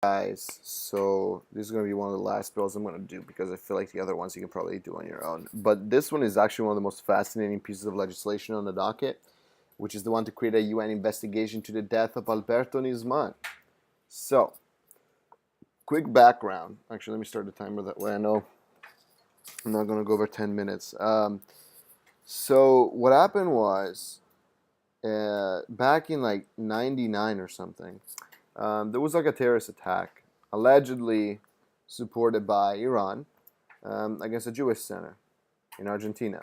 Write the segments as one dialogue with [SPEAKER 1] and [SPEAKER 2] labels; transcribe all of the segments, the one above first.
[SPEAKER 1] Guys, so this is going to be one of the last bills I'm going to do because I feel like the other ones you can probably do on your own. But this one is actually one of the most fascinating pieces of legislation on the docket, which is the one to create a UN investigation to the death of Alberto Nisman. So, quick background. Actually, let me start the timer that way I know I'm not going to go over 10 minutes. So, what happened was back in like 99 or something, there was like a terrorist attack, allegedly supported by Iran, against a Jewish center in Argentina.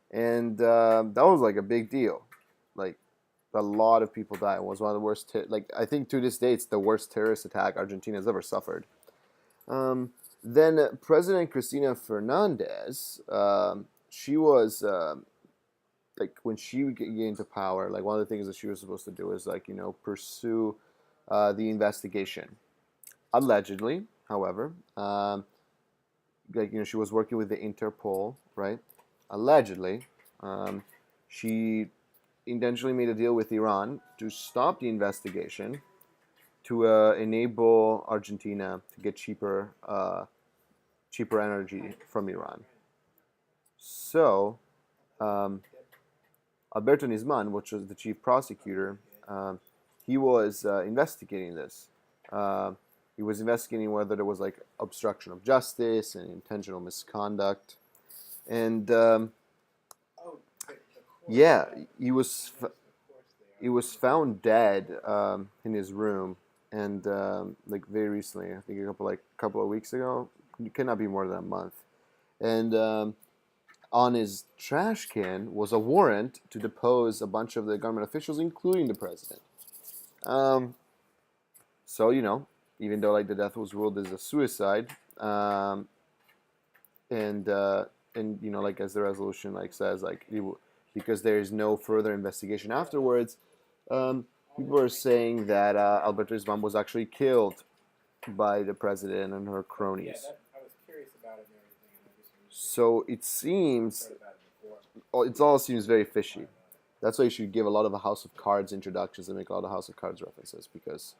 [SPEAKER 1] And that was like a big deal. Like, a lot of people died. It was one of the worst, I think to this day, it's the worst terrorist attack Argentina has ever suffered. Um, then President Cristina Fernandez, she was, like, when she came into power, like, one of the things that she was supposed to do is, like, pursue the investigation. Allegedly, however, she was working with the Interpol, right? Allegedly, she intentionally made a deal with Iran to stop the investigation to enable Argentina to get cheaper energy from Iran. So, um, Alberto Nisman, which was the chief prosecutor, he was investigating this. Uh, he was investigating whether there was like obstruction of justice and intentional misconduct, and yeah, he was he was found dead in his room, and like very recently, I think a couple of weeks ago. It cannot be more than a month, and on his trash can was a warrant to depose a bunch of the government officials, including the president. Um, so even though like the death was ruled as a suicide, um, and like as the resolution like says like because there is no further investigation afterwards, people are saying that Alberto Nisman was actually killed by the president and her cronies. So it seems, it all seems very fishy. That's why you should give a lot of House of Cards introductions and make a lot of House of Cards references because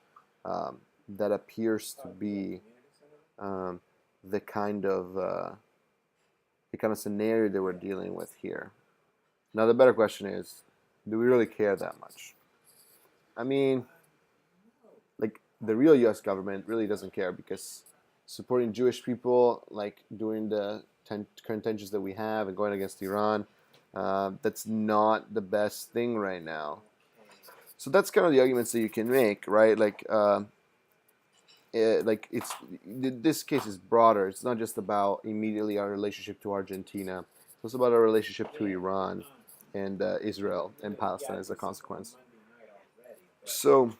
[SPEAKER 1] that appears to be um, the kind of scenario that we're dealing with here. Now the better question is, do we really care that much? I mean, like the real U.S. government really doesn't care because supporting Jewish people, like during the current tensions that we have and going against Iran, that's not the best thing right now. So that's kind of the arguments that you can make, right? Like it's this case is broader. It's not just about immediately our relationship to Argentina. It's also about our relationship to Iran and Israel and Palestine as a consequence. So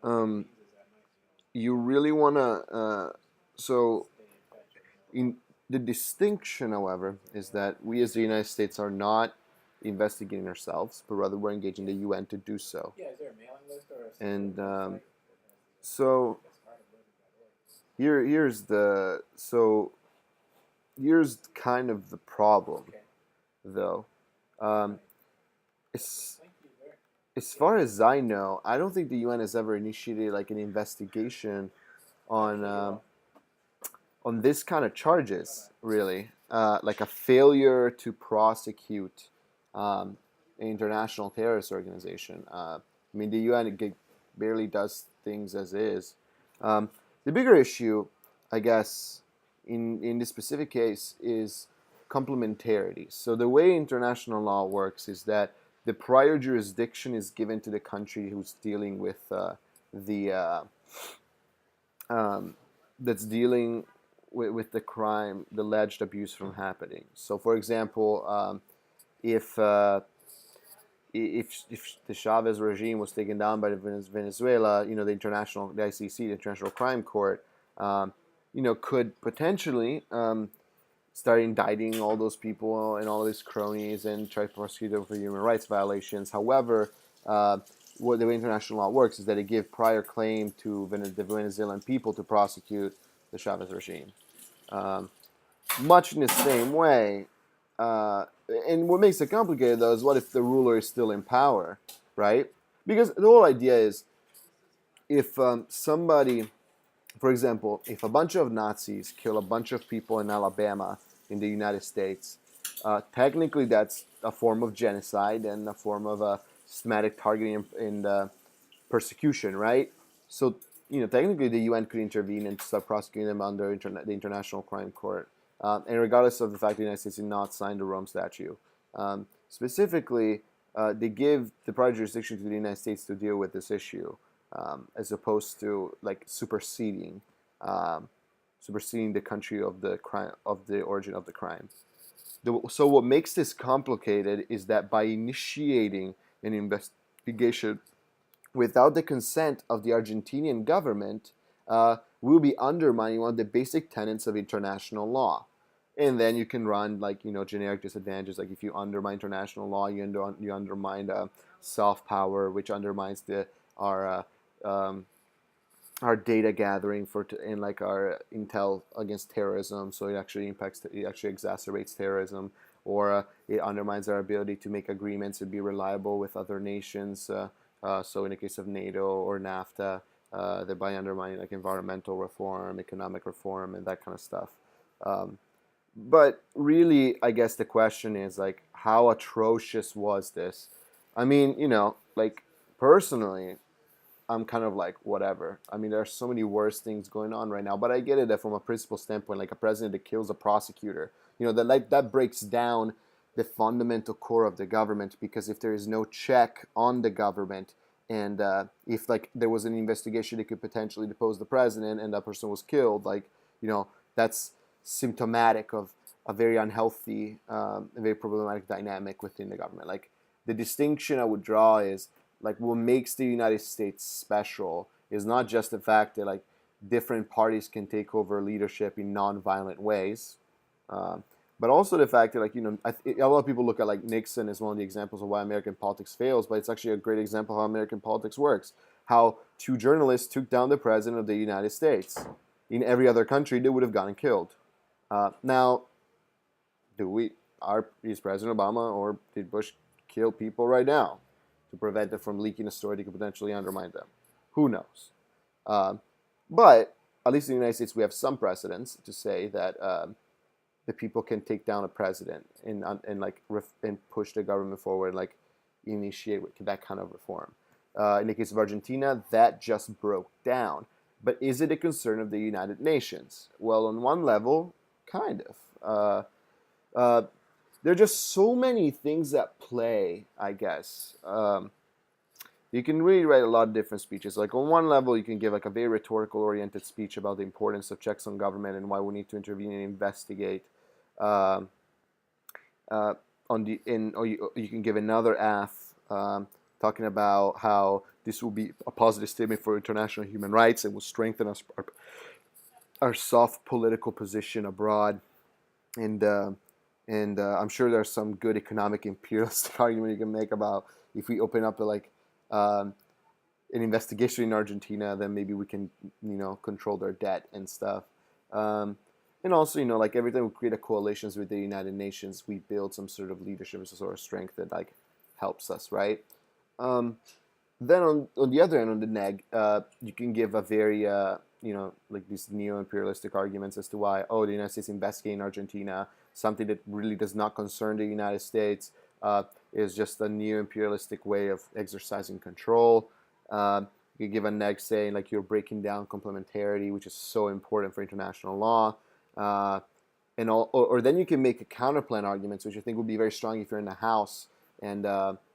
[SPEAKER 1] um, you really want to. So in the distinction, however, is that we as the United States are not investigating ourselves, but rather we're engaging the UN to do so. And so here's the here's kind of the problem, though. Um, as, as far as I know, I don't think the UN has ever initiated like an investigation on this kind of charges, really, like a failure to prosecute an international terrorist organization. I mean, the UN barely does things as is. The bigger issue, I guess, in this specific case is complementarity. So the way international law works is that the prior jurisdiction is given to the country who's dealing with the that's dealing with the crime, the alleged abuse from happening. So, for example, if the Chavez regime was taken down by Venezuela, the ICC, the International Crime Court, could potentially start indicting all those people and all these cronies and try to prosecute them for human rights violations. However, what the way international law works is that it gives prior claim to the Venezuelan people to prosecute the Chavez regime. Much in the same way, and what makes it complicated, though, is what if the ruler is still in power, right? Because the whole idea is if somebody, for example, if a bunch of Nazis kill a bunch of people in Alabama in the United States, technically that's a form of genocide and a form of systematic targeting and persecution, right? So, technically the UN could intervene and start prosecuting them under the International Crime Court. And regardless of the fact the United States did not sign the Rome Statute. Specifically, they give the prior jurisdiction to the United States to deal with this issue, as opposed to like superseding the country of the crime, of the origin of the crime. So what makes this complicated is that by initiating an investigation without the consent of the Argentinian government, we'll be undermining one of the basic tenets of international law. And then you can run like generic disadvantages. Like if you undermine international law, you undermine soft power, which undermines our our data gathering and like our intel against terrorism. So it actually exacerbates terrorism, or it undermines our ability to make agreements and be reliable with other nations. So in the case of NATO or NAFTA, thereby undermining like environmental reform, economic reform, and that kind of stuff. But really, I guess the question is like, how atrocious was this? I mean, like personally, I'm kind of like whatever. I mean, there are so many worse things going on right now, but I get it that from a principle standpoint, like a president that kills a prosecutor, that breaks down the fundamental core of the government, because if there is no check on the government, and if like there was an investigation that could potentially depose the president and that person was killed, like that's symptomatic of a very unhealthy, very problematic dynamic within the government. Like the distinction I would draw is like what makes the United States special is not just the fact that like different parties can take over leadership in non-violent ways, but also the fact that like a lot of people look at like Nixon as one of the examples of why American politics fails, but it's actually a great example of how American politics works. How two journalists took down the president of the United States. In every other country, they would have gotten killed. Now, is President Obama or did Bush kill people right now to prevent them from leaking a story that could potentially undermine them? Who knows? But at least in the United States, we have some precedents to say that the people can take down a president and push the government forward, and like initiate that kind of reform. In the case of Argentina, that just broke down. But is it a concern of the United Nations? Well, on one level, kind of. There are just so many things at play, I guess. You can really write a lot of different speeches. Like on one level, you can give like a very rhetorical-oriented speech about the importance of checks on government and why we need to intervene and investigate. Or you can give another talking about how this will be a positive statement for international human rights and will strengthen our soft political position abroad. And I'm sure there's some good economic imperialist argument you can make about if we open up an investigation in Argentina, then maybe we can control their debt and stuff. And also, like every time we create a coalitions with the United Nations, we build some sort of leadership and some sort of strength that like helps us, right? Then on the other end, on the neg, you can give a very like these neo-imperialistic arguments as to why the United States investigating Argentina, something that really does not concern the United States, is just a neo-imperialistic way of exercising control. You give a neg saying like you're breaking down complementarity, which is so important for international law. Or then you can make a counterplan arguments, which I think would be very strong if you're in the House and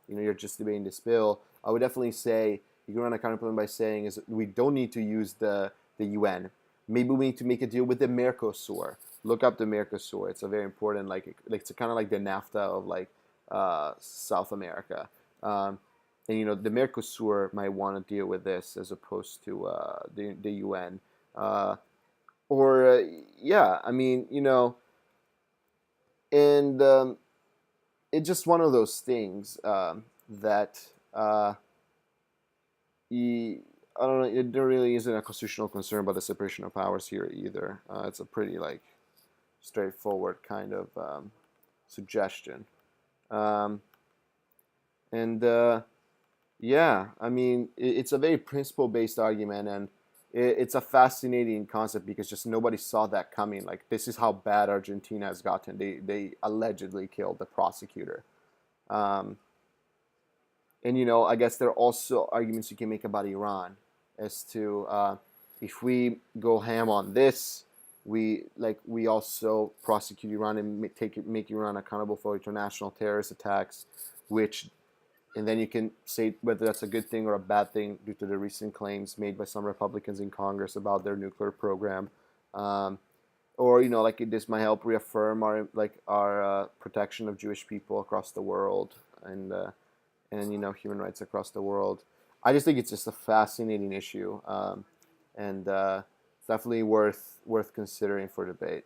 [SPEAKER 1] you're just debating this bill. I would definitely say you can run a counterplan by saying is we don't need to use the UN. Maybe we need to make a deal with the Mercosur. Look up the Mercosur. It's a very important it's kind of like the NAFTA of like South America. And the Mercosur might want to deal with this as opposed to the UN. And it's just one of those things that I don't know. There really isn't a constitutional concern about the separation of powers here either. It's a pretty straightforward kind of suggestion, and Yeah, I mean, it's a very principle-based argument, and it's a fascinating concept because just nobody saw that coming. Like, this is how bad Argentina has gotten. They allegedly killed the prosecutor. Um, and I guess there are also arguments you can make about Iran as to if we go ham on this, we also prosecute Iran and make Iran accountable for international terrorist attacks, which and then you can say whether that's a good thing or a bad thing due to the recent claims made by some Republicans in Congress about their nuclear program, um, or like this might help reaffirm our protection of Jewish people across the world and human rights across the world. I just think it's just a fascinating issue, and it's definitely worth considering for debate.